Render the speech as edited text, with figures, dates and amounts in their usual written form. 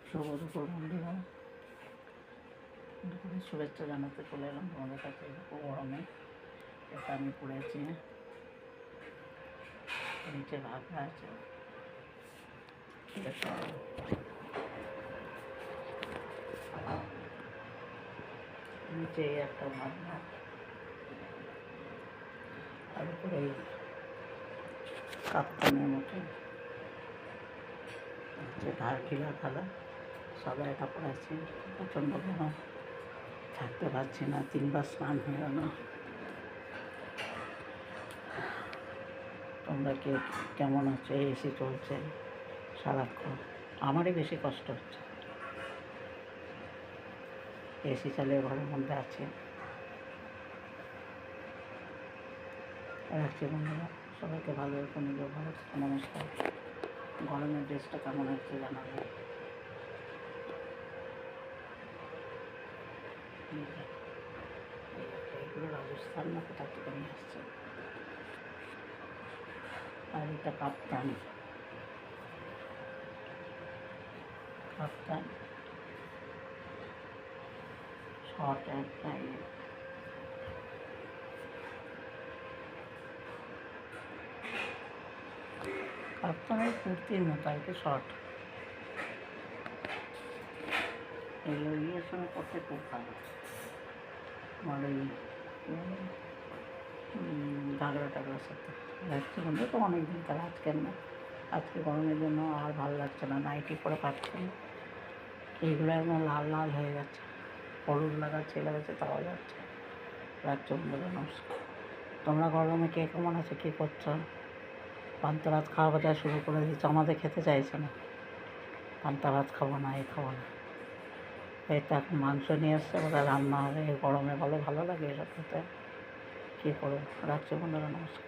শুভ দুপুর বন্ধুরা, দুপুরে শুভেচ্ছা জানাতে চলে এলাম তোমাদের কাছে। খুব গরমে এটা আমি পড়েছি, নিচে ভাগা আছে, নিচে একটা ভাগা, আর উপরে কাপ্তানের মতো হচ্ছে ঢিলা ঢালা সাদা এটা পড়েছি। প্রচণ্ড গরম, থাকতে পারছি না, 3বার স্নান হয়ে গেল। তোমরা কেমন আছো? এসি চলছে সারাক্ষণ, আমারই বেশি কষ্ট হচ্ছে। এসি চালিয়ে ঘরের মধ্যে আছে। রাখছি বন্ধুরা, সবাইকে ভালো রেখো, নিজেও ভালো থেকো। নমস্কার। গরমের ড্রেসটা কেমন হচ্ছে জানাবে। এইগুলো রাজস্থান না কোথা থেকে নিয়ে আসছে। আর এটা কাপ্তান শর্ট একটা কাপ্তানের কুর্তির মতো আর কি, শর্ট। এগুলো ইয়ের সঙ্গে পড়তে খুব ভালো। আমার ওই ঘাগরা টাগরার সাথে রাখছি বন্ধু, তো অনেকদিন কাল, আজকের না। আজকে গরমের জন্য আর ভালো লাগছে না, নাইটি পরে পাচ্ছি না। এইগুলো একদম লাল লাল হয়ে গেছে, হলুদ লাগাচ্ছে তাও যাচ্ছে। রাখছি বন্ধুরা, নমস্কার। তোমরা গরমে কে কেমন আছে, কী করছো? পান্তা ভাত খাওয়া বাজা শুরু করে দিচ্ছে, আমাদের খেতে চাইছে না। পান্তা ভাত খাবো না, খাবো না। এই তো এখন মাংস নিয়ে এসছে, ওটা রান্না হবে। এই গরমে ভালো লাগে এসব খেতে, কী করবো। রাখছি বন্ধুরা, নমস্কার।